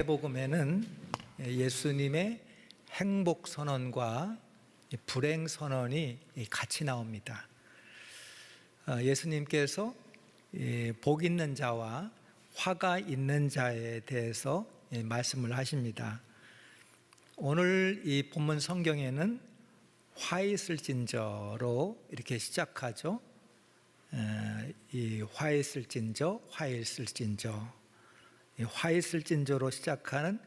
마태복음에는 예수님의 행복 선언과 불행 선언이 같이 나옵니다. 예수님께서 복 있는 자와 화가 있는 자에 대해서 말씀을 하십니다. 오늘 이 본문 성경에는 화 있을진저로 이렇게 시작하죠. 이 화 있을진저, 화 있을진저. 화 있을진저로 시작하는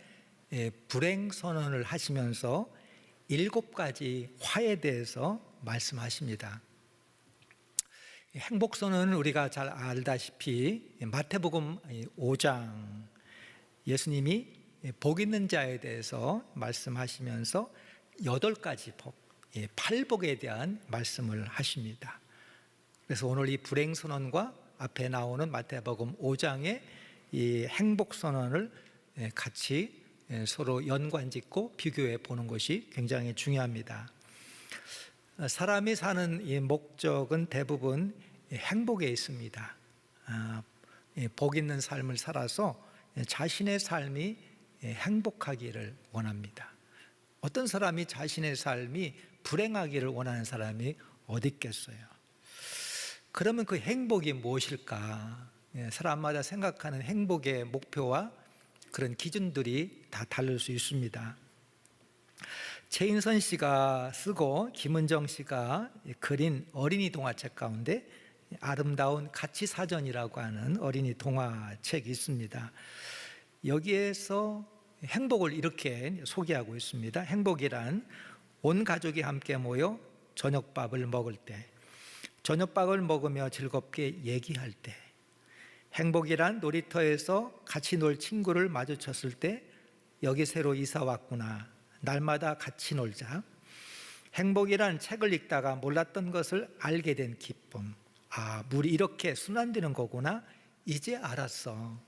불행 선언을 하시면서 7가지 화에 대해서 말씀하십니다. 행복 선언은 우리가 잘 알다시피 마태복음 5장 예수님이 복 있는 자에 대해서 말씀하시면서 8가지 복, 8복에 대한 말씀을 하십니다. 그래서 오늘 이 불행 선언과 앞에 나오는 마태복음 5장의 이 행복 선언을 같이 서로 연관짓고 비교해 보는 것이 굉장히 중요합니다. 사람이 사는 이 목적은 대부분 행복에 있습니다. 복 있는 삶을 살아서 자신의 삶이 행복하기를 원합니다. 어떤 사람이 자신의 삶이 불행하기를 원하는 사람이 어디 있겠어요? 그러면 그 행복이 무엇일까? 사람마다 생각하는 행복의 목표와 그런 기준들이 다 다를 수 있습니다. 최인선 씨가 쓰고 김은정 씨가 그린 어린이 동화책 가운데 아름다운 가치사전이라고 하는 어린이 동화책이 있습니다. 여기에서 행복을 이렇게 소개하고 있습니다. 행복이란 온 가족이 함께 모여 저녁밥을 먹을 때, 저녁밥을 먹으며 즐겁게 얘기할 때, 행복이란 놀이터에서 같이 놀 친구를 마주쳤을 때 여기 새로 이사 왔구나, 날마다 같이 놀자. 행복이란 책을 읽다가 몰랐던 것을 알게 된 기쁨, 물이 이렇게 순환되는 거구나, 이제 알았어.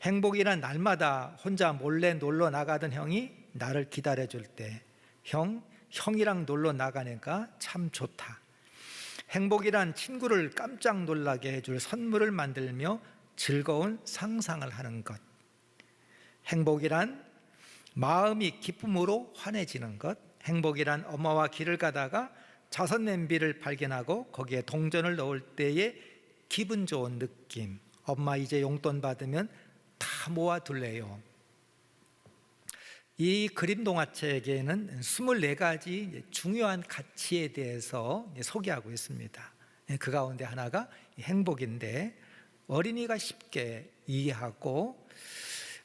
행복이란 날마다 혼자 몰래 놀러 나가던 형이 나를 기다려줄 때 형이랑 놀러 나가니까 참 좋다. 행복이란 친구를 깜짝 놀라게 해줄 선물을 만들며 즐거운 상상을 하는 것. 행복이란 마음이 기쁨으로 환해지는 것. 행복이란 엄마와 길을 가다가 자선 냄비를 발견하고 거기에 동전을 넣을 때의 기분 좋은 느낌. 엄마 이제 용돈 받으면 다 모아둘래요. 이 그림 동화책에는 24가지 중요한 가치에 대해서 소개하고 있습니다. 그 가운데 하나가 행복인데, 어린이가 쉽게 이해하고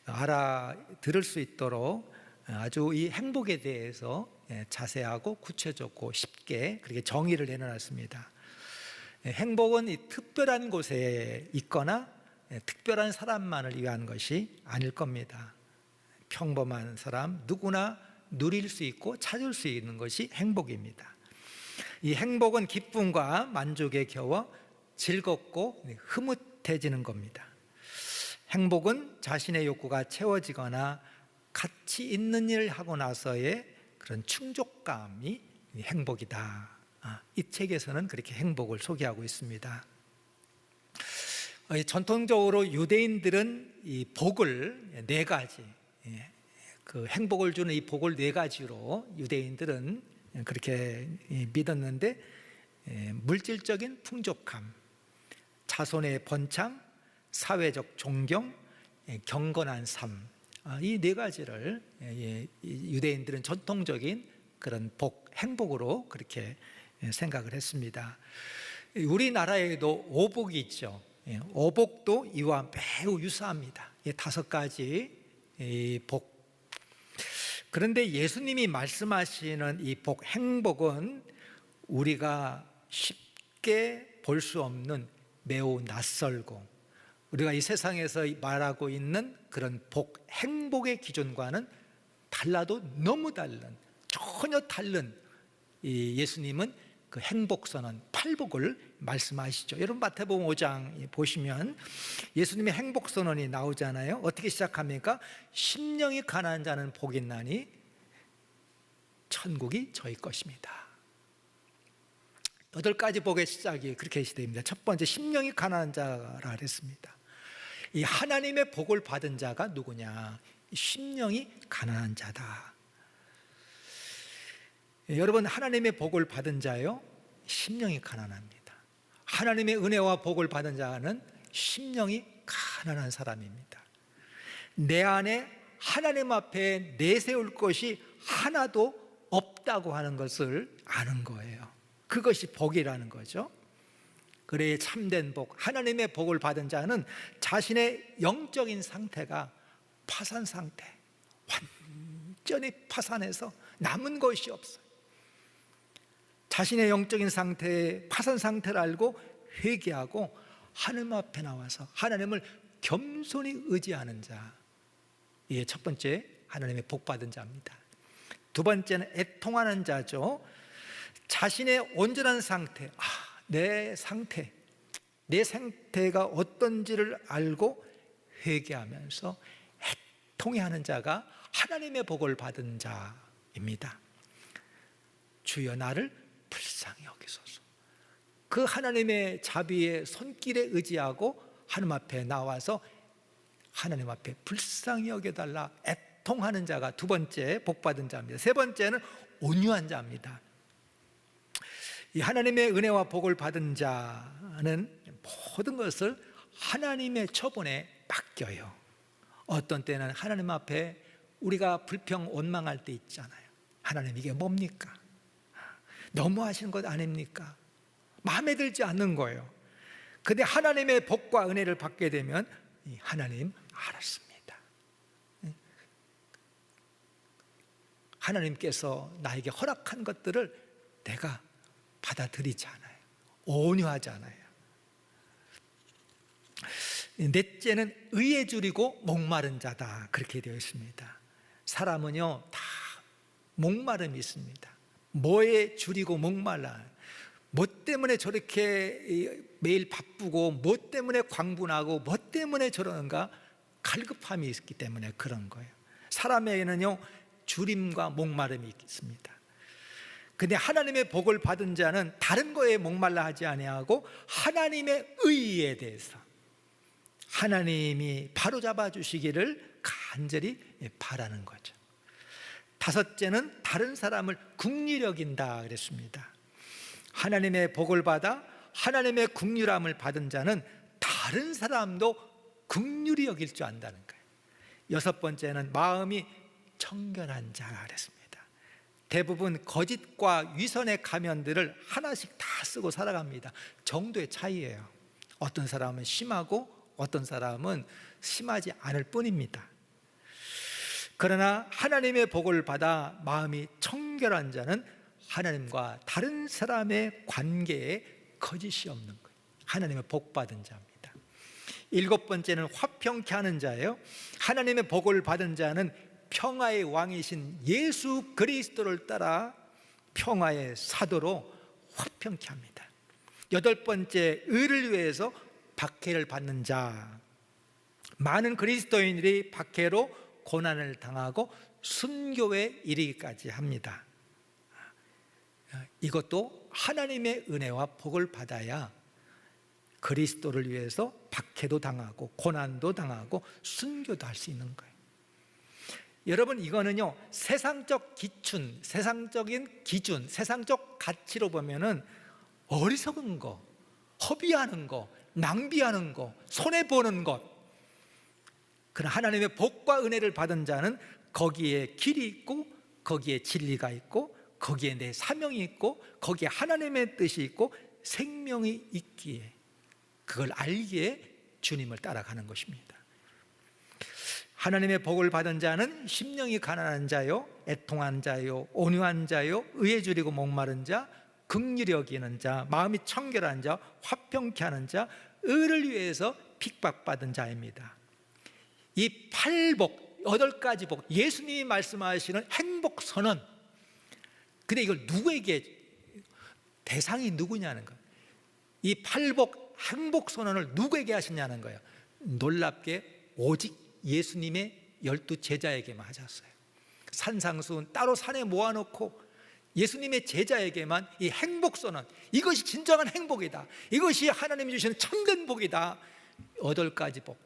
알아들을 수 있도록 아주 이 행복에 대해서 자세하고 구체적고 쉽게 그렇게 정의를 내려놨습니다. 행복은 이 특별한 곳에 있거나 특별한 사람만을 위한 것이 아닐 겁니다. 평범한 사람 누구나 누릴 수 있고 찾을 수 있는 것이 행복입니다. 이 행복은 기쁨과 만족에 겨워 즐겁고 흐뭇해지는 겁니다. 행복은 자신의 욕구가 채워지거나 가치 있는 일을 하고 나서의 그런 충족감이 행복이다. 이 책에서는 그렇게 행복을 소개하고 있습니다. 전통적으로 유대인들은 이 복을 4가지, 그 행복을 주는 이 복을 4가지로 유대인들은 그렇게 믿었는데, 물질적인 풍족함, 자손의 번창, 사회적 존경, 경건한 삶, 이 4가지를 유대인들은 전통적인 그런 복, 행복으로 그렇게 생각을 했습니다. 우리나라에도 오복이 있죠. 오복도 이와 매우 유사합니다. 5가지 복. 그런데 예수님이 말씀하시는 이 복, 행복은 우리가 쉽게 볼 수 없는 매우 낯설고 우리가 이 세상에서 말하고 있는 그런 복, 행복의 기준과는 달라도 너무 다른, 전혀 다른 이 예수님은 그 행복선언 8복을 말씀하시죠. 여러분 마태복음 5장 보시면 예수님의 행복선언이 나오잖아요. 어떻게 시작합니까? 심령이 가난한 자는 복이 있나니 천국이 저희 것입니다. 8가지 복의 시작이 그렇게 시작됩니다. 첫 번째, 심령이 가난한 자라 그랬습니다. 이 하나님의 복을 받은 자가 누구냐? 심령이 가난한 자다. 여러분, 하나님의 복을 받은 자요, 심령이 가난합니다. 하나님의 은혜와 복을 받은 자는 심령이 가난한 사람입니다. 내 안에 하나님 앞에 내세울 것이 하나도 없다고 하는 것을 아는 거예요. 그것이 복이라는 거죠. 그래 참된 복, 하나님의 복을 받은 자는 자신의 영적인 상태가 파산 상태, 완전히 파산해서 남은 것이 없어요. 자신의 영적인 상태의 파산 상태를 알고 회개하고 하나님 앞에 나와서 하나님을 겸손히 의지하는 자, 이게 첫 번째 하나님의 복 받은 자입니다. 두 번째는 애통하는 자죠. 자신의 온전한 상태, 내 상태가 어떤지를 알고 회개하면서 애통해하는 자가 하나님의 복을 받은 자입니다. 주여 나를 불쌍히 여기소서. 그 하나님의 자비의 손길에 의지하고 하나님 앞에 나와서 하나님 앞에 불쌍히 여겨달라 애통하는 자가 두 번째 복 받은 자입니다. 세 번째는 온유한 자입니다. 이 하나님의 은혜와 복을 받은 자는 모든 것을 하나님의 처분에 맡겨요. 어떤 때는 하나님 앞에 우리가 불평 원망할 때 있잖아요. 하나님 이게 뭡니까? 너무하시는 것 아닙니까? 마음에 들지 않는 거예요. 근데 하나님의 복과 은혜를 받게 되면 하나님 알았습니다. 하나님께서 나에게 허락한 것들을 내가 받아들이지 않아요. 온유하지 않아요. 넷째는 의에 줄이고 목마른 자다, 그렇게 되어 있습니다. 사람은요 다 목마름이 있습니다. 뭐에 줄이고 목말라, 뭐 때문에 저렇게 매일 바쁘고 뭐 때문에 광분하고 뭐 때문에 저러는가, 갈급함이 있기 때문에 그런 거예요. 사람에게는요 줄임과 목마름이 있습니다. 근데 하나님의 복을 받은 자는 다른 거에 목말라 하지 아니하고 하나님의 의에 대해서 하나님이 바로잡아 주시기를 간절히 바라는 거죠. 다섯째는 다른 사람을 긍휼히 여긴다 그랬습니다. 하나님의 복을 받아 하나님의 긍휼함을 받은 자는 다른 사람도 긍휼히 여길 줄 안다는 거예요. 여섯 번째는 마음이 청결한 자 그랬습니다. 대부분 거짓과 위선의 가면들을 하나씩 다 쓰고 살아갑니다. 정도의 차이예요. 어떤 사람은 심하고 어떤 사람은 심하지 않을 뿐입니다. 그러나 하나님의 복을 받아 마음이 청결한 자는 하나님과 다른 사람의 관계에 거짓이 없는 거예요. 하나님의 복 받은 자입니다. 일곱 번째는 화평케 하는 자예요. 하나님의 복을 받은 자는 평화의 왕이신 예수 그리스도를 따라 평화의 사도로 화평케 합니다. 여덟 번째, 의를 위해서 박해를 받는 자. 많은 그리스도인들이 박해로 고난을 당하고 순교에 이르기까지 합니다. 이것도 하나님의 은혜와 복을 받아야 그리스도를 위해서 박해도 당하고 고난도 당하고 순교도 할 수 있는 거예요. 여러분, 이거는요 세상적 기준, 세상적인 기준, 세상적 가치로 보면은 어리석은 거, 허비하는 거, 낭비하는 거, 손해보는 것. 그러나 하나님의 복과 은혜를 받은 자는 거기에 길이 있고 거기에 진리가 있고 거기에 내 사명이 있고 거기에 하나님의 뜻이 있고 생명이 있기에, 그걸 알기에 주님을 따라가는 것입니다. 하나님의 복을 받은 자는 심령이 가난한 자요, 애통한 자요, 온유한 자요, 의에 줄이고 목마른 자, 긍휼히 여기는 자, 마음이 청결한 자, 화평케 하는 자, 의를 위해서 핍박받은 자입니다. 이 8복, 8가지 복, 예수님이 말씀하시는 행복 선언. 근데 이걸 누구에게, 대상이 누구냐는 거예요. 이 8복 행복 선언을 누구에게 하시냐는 거예요. 놀랍게 오직 예수님의 12 제자에게만 하셨어요. 산상수훈 따로 산에 모아놓고 예수님의 제자에게만 이 행복 선언, 이것이 진정한 행복이다, 이것이 하나님이 주시는 참된 복이다. 8가지 복.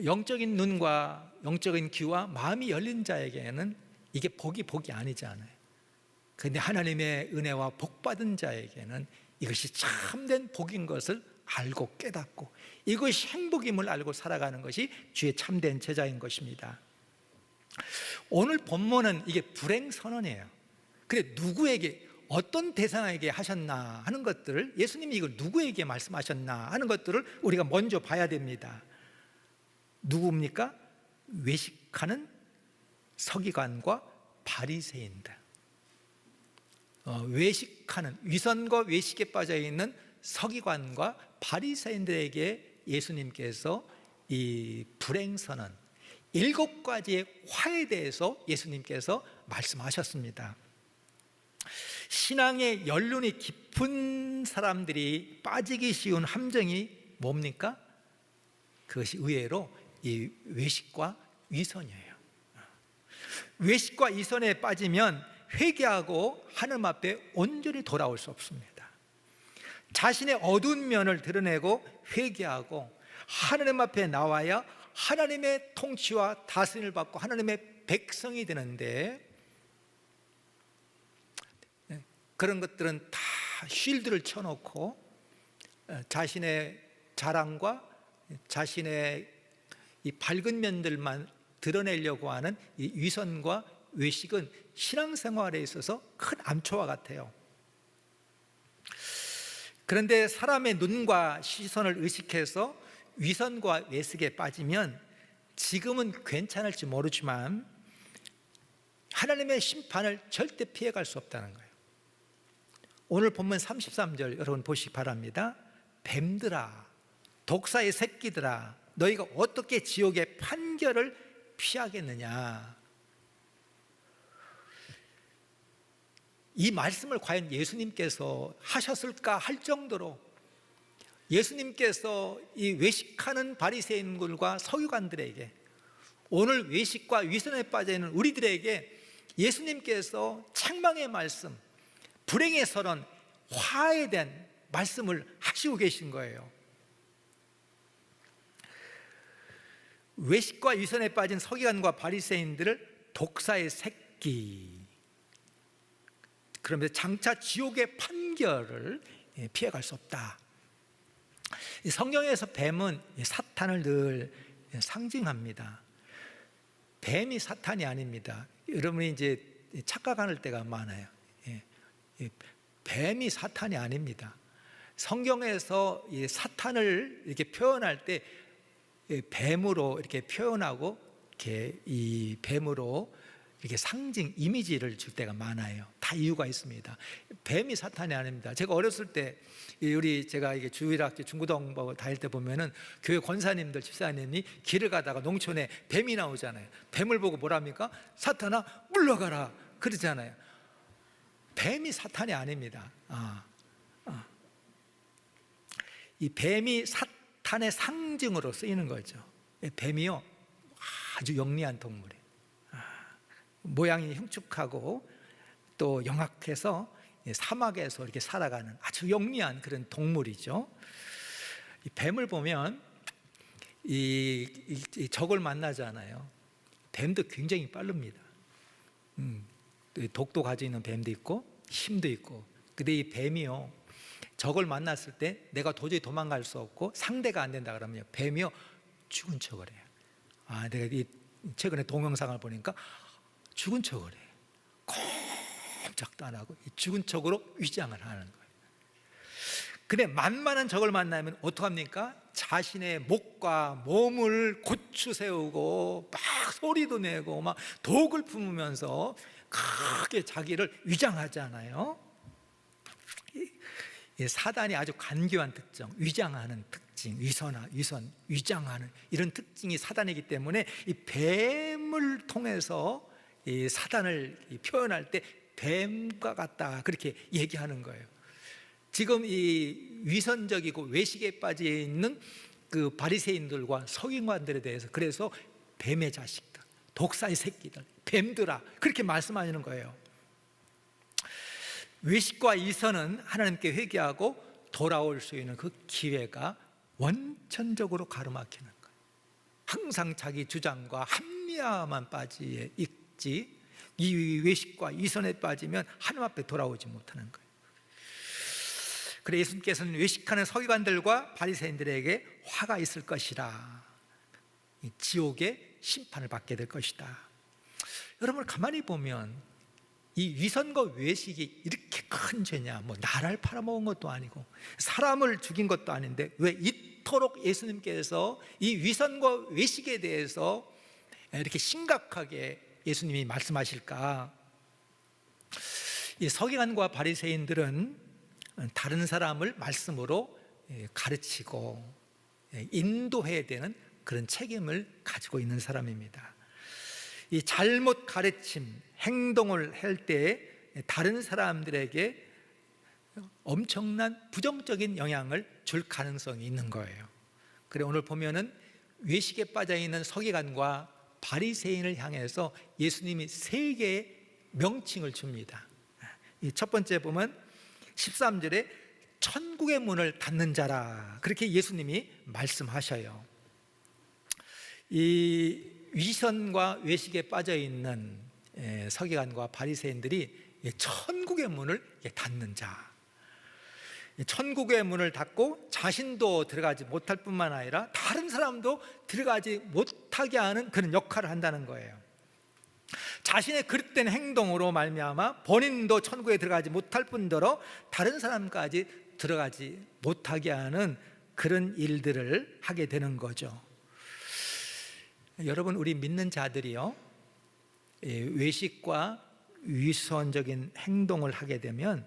영적인 눈과 영적인 귀와 마음이 열린 자에게는 이게 복이 아니잖아요. 그런데 하나님의 은혜와 복 받은 자에게는 이것이 참된 복인 것을 알고 깨닫고 이것이 행복임을 알고 살아가는 것이 주의 참된 제자인 것입니다. 오늘 본문은 이게 불행 선언이에요. 그래, 누구에게, 어떤 대상에게 하셨나 하는 것들을, 예수님이 이걸 누구에게 말씀하셨나 하는 것들을 우리가 먼저 봐야 됩니다. 누구입니까? 외식하는 서기관과 바리새인들. 외식하는, 위선과 외식에 빠져 있는 서기관과 바리새인들에게 예수님께서 이 불행선언, 7가지의 화에 대해서 예수님께서 말씀하셨습니다. 신앙의 연륜이 깊은 사람들이 빠지기 쉬운 함정이 뭡니까? 그것이 의외로 이 외식과 위선이에요. 외식과 위선에 빠지면 회개하고 하나님 앞에 온전히 돌아올 수 없습니다. 자신의 어두운 면을 드러내고 회개하고 하나님 앞에 나와야 하나님의 통치와 다스림을 받고 하나님의 백성이 되는데, 그런 것들은 다 쉴드를 쳐놓고 자신의 자랑과 자신의 이 밝은 면들만 드러내려고 하는 이 위선과 외식은 신앙생활에 있어서 큰 암초와 같아요. 그런데 사람의 눈과 시선을 의식해서 위선과 외식에 빠지면 지금은 괜찮을지 모르지만 하나님의 심판을 절대 피해갈 수 없다는 거예요. 오늘 본문 33절 여러분 보시기 바랍니다. 뱀들아, 독사의 새끼들아, 너희가 어떻게 지옥의 판결을 피하겠느냐. 이 말씀을 과연 예수님께서 하셨을까 할 정도로 예수님께서 이 외식하는 바리새인들과 서기관들에게, 오늘 외식과 위선에 빠져 있는 우리들에게 예수님께서 책망의 말씀, 불행의 선언, 화에 대한 말씀을 하시고 계신 거예요. 외식과 위선에 빠진 서기관과 바리새인들을 독사의 새끼, 그러면서 장차 지옥의 판결을 피해갈 수 없다. 성경에서 뱀은 사탄을 늘 상징합니다. 뱀이 사탄이 아닙니다. 여러분이 이제 착각할 때가 많아요. 뱀이 사탄이 아닙니다. 성경에서 이 사탄을 이렇게 표현할 때 뱀으로 이렇게 표현하고, 이렇게 이 뱀으로 이렇게 상징 이미지를 줄 때가 많아요. 다 이유가 있습니다. 뱀이 사탄이 아닙니다. 제가 어렸을 때 제가 이게 주일학교 중고등부 다닐 때 보면은 교회 권사님들, 집사님이 길을 가다가 농촌에 뱀이 나오잖아요. 뱀을 보고 뭐랍니까? 사탄아 물러가라 그러잖아요. 뱀이 사탄이 아닙니다. 이 뱀이 사탄의 상징으로 쓰이는 거죠. 뱀이요 아주 영리한 동물이에요. 모양이 흉측하고 또 영악해서 사막에서 이렇게 살아가는 아주 영리한 그런 동물이죠. 이 뱀을 보면 이 적을 만나잖아요. 뱀도 굉장히 빠릅니다. 독도 가지고 있는 뱀도 있고 힘도 있고. 근데 이 뱀이요, 적을 만났을 때 내가 도저히 도망갈 수 없고 상대가 안 된다 그러면 뱀이요 죽은 척을 해요. 내가 최근에 동영상을 보니까 죽은 척을 해요. 꼼짝도 안 하고 죽은 척으로 위장을 하는 거예요. 근데 만만한 적을 만나면 어떡합니까? 자신의 목과 몸을 고추 세우고 막 소리도 내고 막 독을 품으면서 크게 자기를 위장하잖아요. 사단이 아주 간교한 특성, 위장하는 특징, 위선, 위장하는 이런 특징이 사단이기 때문에 이 뱀을 통해서 이 사단을 표현할 때 뱀과 같다 그렇게 얘기하는 거예요. 지금 이 위선적이고 외식에 빠져 있는 그 바리새인들과 서기관들에 대해서 그래서 뱀의 자식들, 독사의 새끼들, 뱀들아 그렇게 말씀하시는 거예요. 외식과 위선은 하나님께 회개하고 돌아올 수 있는 그 기회가 원천적으로 가로막히는 거예요. 항상 자기 주장과 합리화만 빠지에 있지, 이 외식과 이선에 빠지면 하나님 앞에 돌아오지 못하는 거예요. 그래서 예수님께서는 외식하는 서기관들과 바리새인들에게 화가 있을 것이라, 지옥의 심판을 받게 될 것이다. 여러분, 가만히 보면 이 위선과 외식이 이렇게 큰 죄냐? 나라를 팔아먹은 것도 아니고 사람을 죽인 것도 아닌데 왜 이토록 예수님께서 이 위선과 외식에 대해서 이렇게 심각하게 예수님이 말씀하실까? 이 서기관과 바리새인들은 다른 사람을 말씀으로 가르치고 인도해야 되는 그런 책임을 가지고 있는 사람입니다. 이 잘못 가르침, 행동을 할 때 다른 사람들에게 엄청난 부정적인 영향을 줄 가능성이 있는 거예요. 그래, 오늘 보면은 외식에 빠져 있는 서기관과 바리새인을 향해서 예수님이 세 개의 명칭을 줍니다. 첫 번째 보면 13절에 천국의 문을 닫는 자라, 그렇게 예수님이 말씀하셔요. 이 위선과 외식에 빠져 있는 서기관과 바리새인들이 천국의 문을 닫는 자, 천국의 문을 닫고 자신도 들어가지 못할 뿐만 아니라 다른 사람도 들어가지 못하게 하는 그런 역할을 한다는 거예요. 자신의 그릇된 행동으로 말미암아 본인도 천국에 들어가지 못할 뿐더러 다른 사람까지 들어가지 못하게 하는 그런 일들을 하게 되는 거죠. 여러분, 우리 믿는 자들이요, 외식과 위선적인 행동을 하게 되면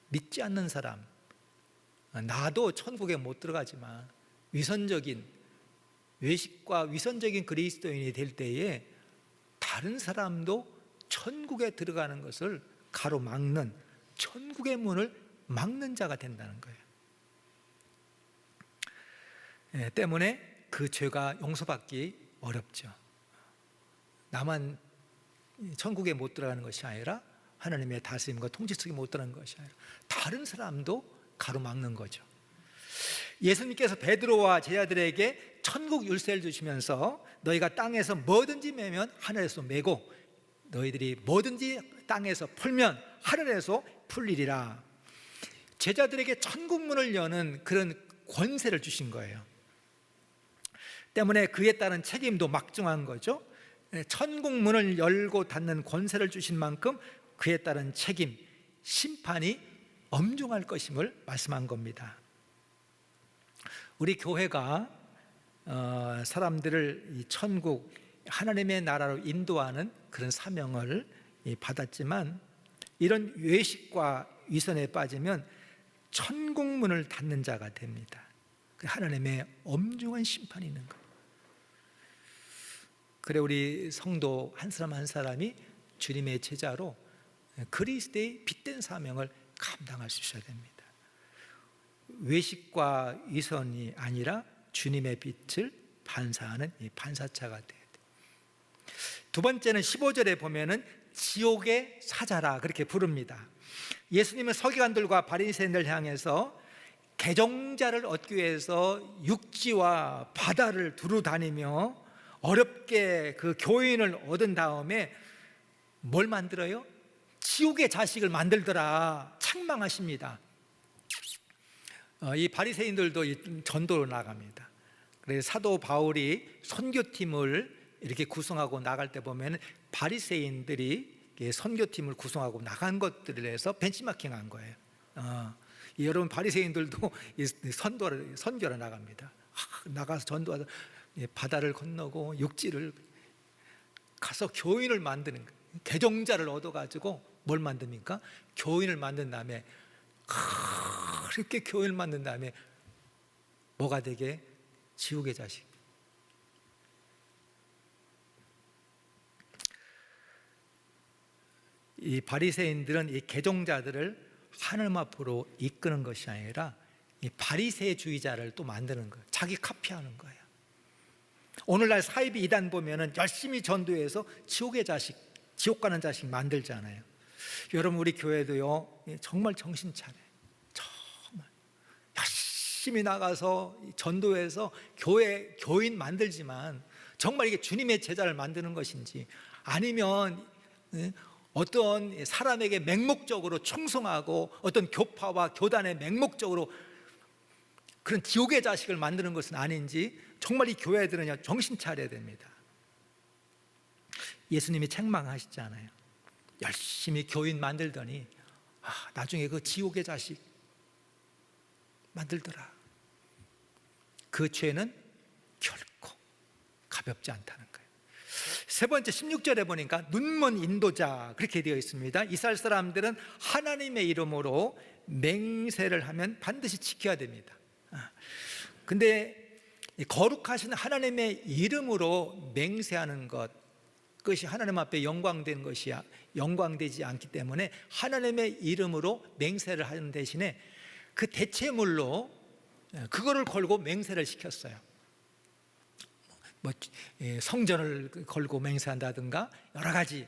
믿지 않는 사람, 나도 천국에 못 들어가지만 위선적인, 외식과 위선적인 그리스도인이 될 때에 다른 사람도 천국에 들어가는 것을 가로막는, 천국의 문을 막는 자가 된다는 거예요. 때문에 그 죄가 용서받기 어렵죠. 나만 천국에 못 들어가는 것이 아니라 하나님의 다스림과 통치 속에 못 들어가는 것이 아니라 다른 사람도 가로막는 거죠. 예수님께서 베드로와 제자들에게 천국 율세를 주시면서 너희가 땅에서 뭐든지 매면 하늘에서 매고 너희들이 뭐든지 땅에서 풀면 하늘에서 풀리리라. 제자들에게 천국 문을 여는 그런 권세를 주신 거예요. 때문에 그에 따른 책임도 막중한 거죠. 천국 문을 열고 닫는 권세를 주신 만큼 그에 따른 책임, 심판이 엄중할 것임을 말씀한 겁니다. 우리 교회가 사람들을 이 천국, 하나님의 나라로 인도하는 그런 사명을 받았지만 이런 외식과 위선에 빠지면 천국 문을 닫는 자가 됩니다. 하나님의 엄중한 심판이 있는 거예요. 그래, 우리 성도 한 사람 한 사람이 주님의 제자로 그리스도의 빛된 사명을 감당할 수 있어야 됩니다. 외식과 위선이 아니라 주님의 빛을 반사하는 이 반사차가 돼야 돼요. 두 번째는 15절에 보면은 지옥의 사자라 그렇게 부릅니다. 예수님은 서기관들과 바리새인들 향해서 개종자를 얻기 위해서 육지와 바다를 두루 다니며 어렵게 그 교인을 얻은 다음에 뭘 만들어요? 지옥의 자식을 만들더라 책망하십니다. 이 바리새인들도 전도로 나갑니다. 그래서 사도 바울이 선교팀을 이렇게 구성하고 나갈 때 보면 바리새인들이 선교팀을 구성하고 나간 것들을 해서 벤치마킹한 거예요. 여러분, 바리새인들도 선교를 나갑니다. 나가서 전도하다 바다를 건너고 육지를 가서 교인을 만드는 거예요. 개종자를 얻어가지고 뭘 만듭니까? 교인을 만든 다음에 그렇게 교인을 만든 다음에 뭐가 되게? 지옥의 자식. 이 바리새인들은 이 개종자들을 하나님 앞으로 이끄는 것이 아니라 이 바리새주의자를 또 만드는 거예요. 자기 카피하는 거예요. 오늘날 사이비 이단 보면은 열심히 전도해서 지옥의 자식, 지옥 가는 자식 만들잖아요. 여러분, 우리 교회도요 정말 정신 차려요. 정말 열심히 나가서 전도해서 교인 만들지만 정말 이게 주님의 제자를 만드는 것인지, 아니면 어떤 사람에게 맹목적으로 충성하고 어떤 교파와 교단의 맹목적으로 그런 지옥의 자식을 만드는 것은 아닌지 정말 이 교회들은 정신 차려야 됩니다. 예수님이 책망하시잖아요. 열심히 교인 만들더니 나중에 그 지옥의 자식 만들더라. 그 죄는 결코 가볍지 않다는 거예요. 세 번째 16절에 보니까 눈먼 인도자 그렇게 되어 있습니다. 이스라엘 사람들은 하나님의 이름으로 맹세를 하면 반드시 지켜야 됩니다. 근데 거룩하신 하나님의 이름으로 맹세하는 것, 그것이 하나님 앞에 영광되는 것이야 영광되지 않기 때문에 하나님의 이름으로 맹세를 하는 대신에 그 대체물로 그거를 걸고 맹세를 시켰어요. 성전을 걸고 맹세한다든가 여러 가지.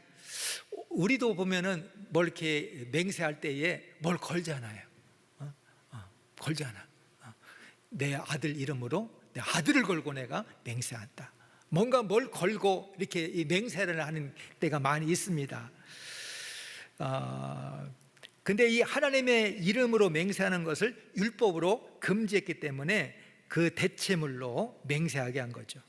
우리도 보면은 뭘 이렇게 맹세할 때에 뭘 걸잖아요. 걸잖아. 내 아들 이름으로 내 아들을 걸고 내가 맹세한다. 뭔가 뭘 걸고 이렇게 맹세를 하는 때가 많이 있습니다. 근데 이 하나님의 이름으로 맹세하는 것을 율법으로 금지했기 때문에 그 대체물로 맹세하게 한 거죠.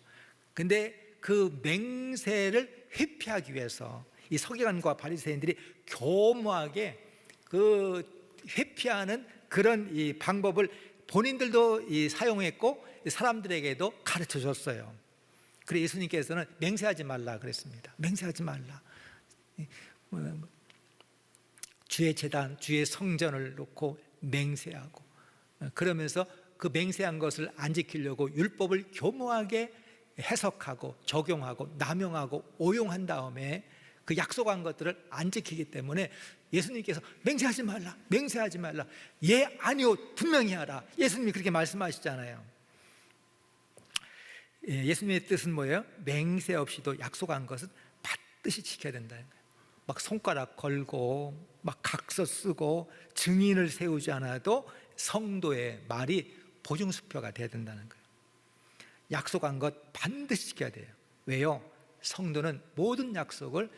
근데 그 맹세를 회피하기 위해서 이 서기관과 바리새인들이 교묘하게 그 회피하는 그런 이 방법을 본인들도 사용했고 사람들에게도 가르쳐 줬어요. 그래서 예수님께서는 맹세하지 말라 그랬습니다. 맹세하지 말라. 주의 제단, 주의 성전을 놓고 맹세하고, 그러면서 그 맹세한 것을 안 지키려고 율법을 교묘하게 해석하고 적용하고 남용하고 오용한 다음에 그 약속한 것들을 안 지키기 때문에 예수님께서 맹세하지 말라, 맹세하지 말라. 예, 아니요, 분명히 하라. 예수님이 그렇게 말씀하시잖아요. 예수님의 뜻은 뭐예요? 맹세 없이도 약속한 것은 반드시 지켜야 된다는 거예요. 막 손가락 걸고 막 각서 쓰고 증인을 세우지 않아도 성도의 말이 보증수표가 돼야 된다는 거예요. 약속한 것 반드시 지켜야 돼요. 왜요? 성도는 모든 약속을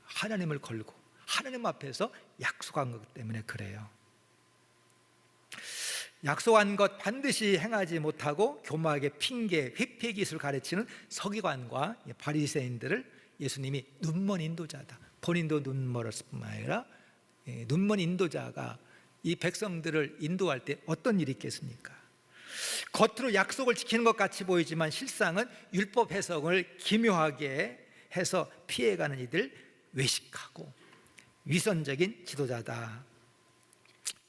하나님을 걸고 하나님 앞에서 약속한 것 때문에 그래요. 약속한 것 반드시 행하지 못하고 교묘하게 핑계, 회피의 기술을 가르치는 서기관과 바리새인들을 예수님이 눈먼 인도자다. 본인도 눈멀었을 뿐만 아니라 눈먼 인도자가 이 백성들을 인도할 때 어떤 일이 있겠습니까? 겉으로 약속을 지키는 것 같이 보이지만 실상은 율법 해석을 기묘하게 해서 피해가는 이들, 외식하고 위선적인 지도자다.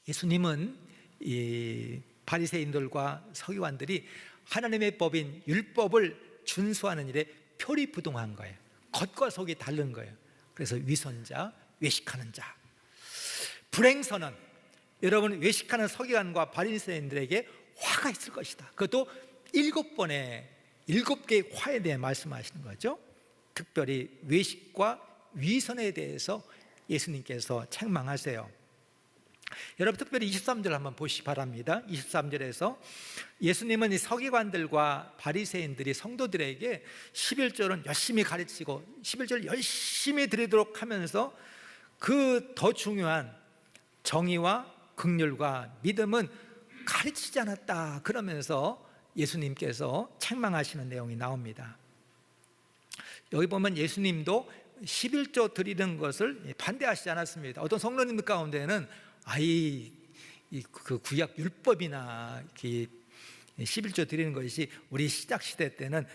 예수님은 이 바리새인들과 서기관들이 하나님의 법인 율법을 준수하는 일에 표리부동한 거예요. 겉과 속이 다른 거예요. 그래서 위선자, 외식하는 자. 불행선언. 여러분, 외식하는 서기관과 바리새인들에게 화가 있을 것이다. 그것도 7개의 화에 대해 말씀하시는 거죠. 특별히 외식과 위선에 대해서 예수님께서 책망하세요. 여러분, 특별히 23절 한번 보시기 바랍니다. 23절에서 예수님은 이 서기관들과 바리새인들이 성도들에게 11절은 열심히 가르치고 11절 열심히 드리도록 하면서 그 더 중요한 정의와 긍휼과 믿음은 가르치지 않았다 그러면서 예수님께서 책망하시는 내용이 나옵니다. 여기 보면 예수님도 11조 드리는 것을 반대하시지 않았습니다. 어떤 성도님 가운데는 그 구약 율법이나 11조 드리는 것이 우리 시작 시대 때는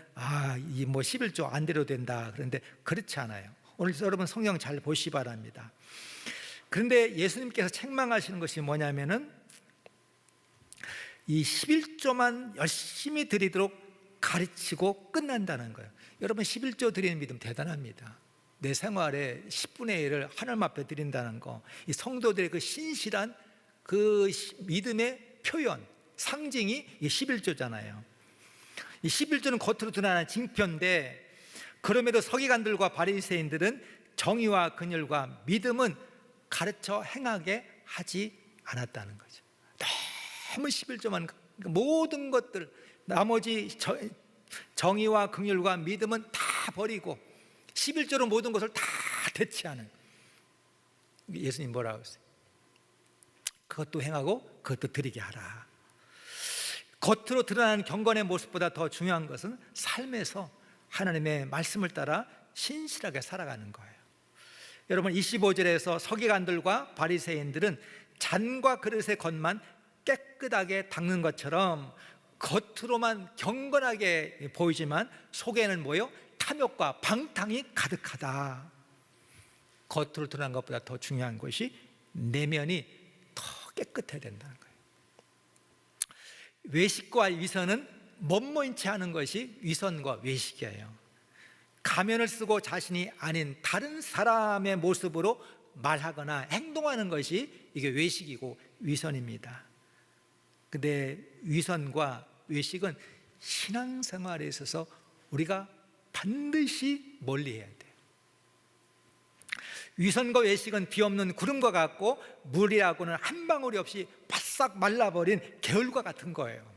이 11조 안 드려도 된다. 그런데 그렇지 않아요. 오늘 여러분 성경 잘 보시기 바랍니다. 그런데 예수님께서 책망하시는 것이 뭐냐면은 이 11조만 열심히 드리도록 가르치고 끝난다는 거예요. 여러분, 11조 드리는 믿음 대단합니다. 내 생활의 10분의 1을 하나님 앞에 드린다는 거, 이 성도들의 그 신실한 그 믿음의 표현, 상징이 이 11조잖아요. 이 11조는 겉으로 드러나는 징표인데, 그럼에도 서기관들과 바리새인들은 정의와 긍휼과 믿음은 가르쳐 행하게 하지 않았다는 거죠. 너무 11조만, 모든 것들, 나머지 정의와 긍휼과 믿음은 다 버리고 11조로 모든 것을 다 대체하는, 예수님 뭐라고 했어요? 그것도 행하고 그것도 드리게 하라. 겉으로 드러나는 경건의 모습보다 더 중요한 것은 삶에서 하나님의 말씀을 따라 신실하게 살아가는 거예요. 여러분, 25절에서 서기관들과 바리새인들은 잔과 그릇의 겉만 깨끗하게 닦는 것처럼 겉으로만 경건하게 보이지만 속에는 뭐예요? 탐욕과 방탕이 가득하다. 겉으로 드러난 것보다 더 중요한 것이 내면이 더 깨끗해야 된다는 거예요. 외식과 위선은 멋모인 채 하는 것이 위선과 외식이에요. 가면을 쓰고 자신이 아닌 다른 사람의 모습으로 말하거나 행동하는 것이 이게 외식이고 위선입니다. 근데 위선과 외식은 신앙생활에 있어서 우리가 반드시 멀리해야 돼요. 위선과 외식은 비 없는 구름과 같고 물이라고는 한 방울이 없이 바싹 말라버린 개울과 같은 거예요.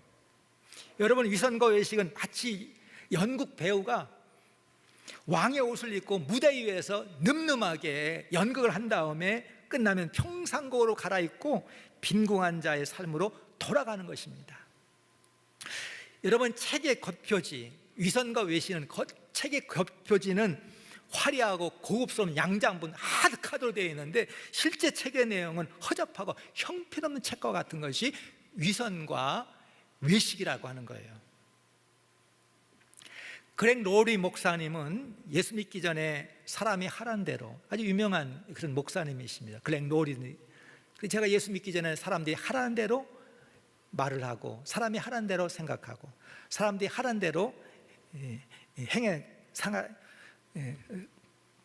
여러분, 위선과 외식은 마치 연극 배우가 왕의 옷을 입고 무대 위에서 늠름하게 연극을 한 다음에 끝나면 평상복으로 갈아입고 빈궁한 자의 삶으로 돌아가는 것입니다. 여러분, 책의 겉표지, 위선과 외식은 책의 겉표지는 화려하고 고급스러운 양장본 하드카드로 되어 있는데 실제 책의 내용은 허접하고 형편없는 책과 같은 것이 위선과 외식이라고 하는 거예요. 그렉 로리 목사님은 예수 믿기 전에 사람이 하란 대로, 아주 유명한 그런 목사님이십니다. 그렉 로리. 제가 예수 믿기 전에 사람들이 하라는 대로 말을 하고, 사람이 하라는 대로 생각하고, 사람들이 하라는 대로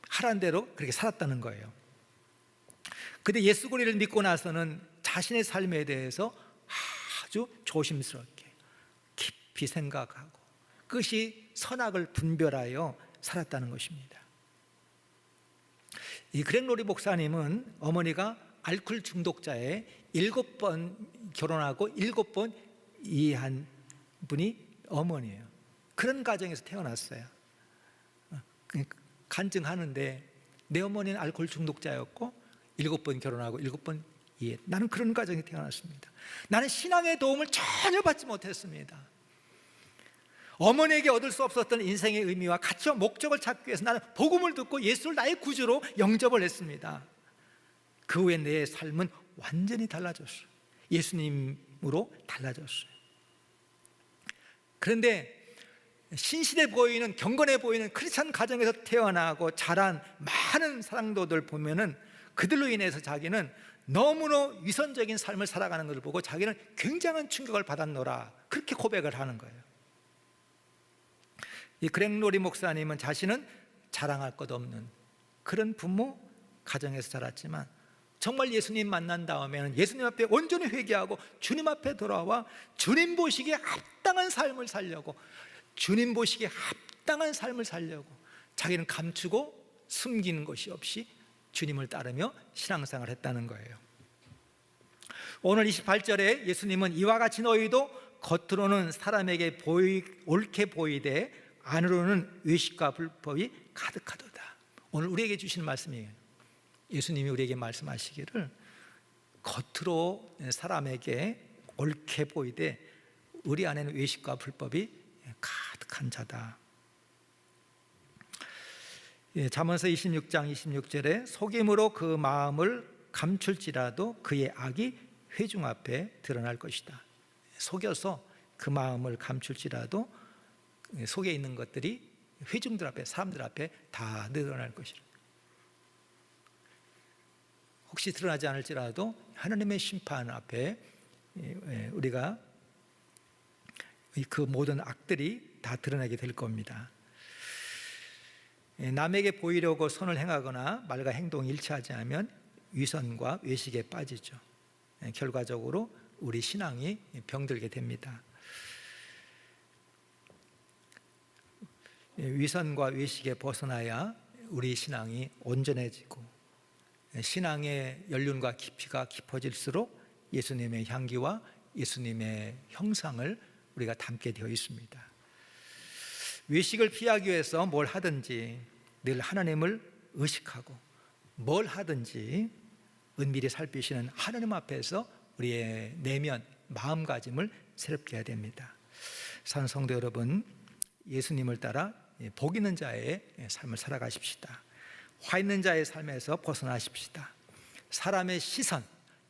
하라는 대로 그렇게 살았다는 거예요. 근데 예수 그리스도를 믿고 나서는 자신의 삶에 대해서 아주 조심스럽게 깊이 생각하고 그것이 선악을 분별하여 살았다는 것입니다. 이 그렉 로리 목사님은 어머니가 알코올 중독자에 7번 결혼하고 7번 이해한 분이 어머니예요. 그런 가정에서 태어났어요. 간증하는데 내 어머니는 알코올 중독자였고 7번 결혼하고 7번 이해. 나는 그런 가정에 태어났습니다. 나는 신앙의 도움을 전혀 받지 못했습니다. 어머니에게 얻을 수 없었던 인생의 의미와 가치와 목적을 찾기 위해서 나는 복음을 듣고 예수를 나의 구주로 영접을 했습니다. 그 후에 내 삶은 완전히 달라졌어요. 예수님으로 달라졌어요. 그런데 신실해 보이는, 경건해 보이는 크리스찬 가정에서 태어나고 자란 많은 사랑도들 보면은 그들로 인해서 자기는 너무나 위선적인 삶을 살아가는 것을 보고 자기는 굉장한 충격을 받았노라, 그렇게 고백을 하는 거예요. 이 그렉 로리 목사님은 자신은 자랑할 것 없는 그런 부모 가정에서 자랐지만 정말 예수님 만난 다음에는 예수님 앞에 온전히 회개하고 주님 앞에 돌아와 주님 보시기에 합당한 삶을 살려고, 주님 보시기에 합당한 삶을 살려고 자기는 감추고 숨기는 것이 없이 주님을 따르며 신앙생활을 했다는 거예요. 오늘 28절에 예수님은 이와 같이 너희도 겉으로는 사람에게 옳게 보이되 안으로는 외식과 불법이 가득하도다. 오늘 우리에게 주시는 말씀이에요. 예수님이 우리에게 말씀하시기를 겉으로 사람에게 옳게 보이되 우리 안에는 외식과 불법이 가득한 자다. 잠언서 26장 26절에 속임으로 그 마음을 감출지라도 그의 악이 회중 앞에 드러날 것이다. 속여서 그 마음을 감출지라도 속에 있는 것들이 회중들 앞에, 사람들 앞에 다 드러날 것이다. 혹시 드러나지 않을지라도 하나님의 심판 앞에 우리가 그 모든 악들이 다 드러나게 될 겁니다. 남에게 보이려고 선을 행하거나 말과 행동이 일치하지 않으면 위선과 외식에 빠지죠. 결과적으로 우리 신앙이 병들게 됩니다. 위선과 외식에 벗어나야 우리 신앙이 온전해지고 신앙의 연륜과 깊이가 깊어질수록 예수님의 향기와 예수님의 형상을 우리가 담게 되어 있습니다. 외식을 피하기 위해서 뭘 하든지 늘 하나님을 의식하고 뭘 하든지 은밀히 살피시는 하나님 앞에서 우리의 내면 마음가짐을 새롭게 해야 됩니다. 사는 성도 여러분, 예수님을 따라 복 있는 자의 삶을 살아가십시다. 화 있는 자의 삶에서 벗어나십시다. 사람의 시선,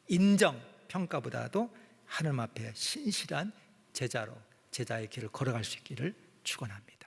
인정, 평가보다도 하나님 앞에 신실한 제자로 제자의 길을 걸어갈 수 있기를 축원합니다.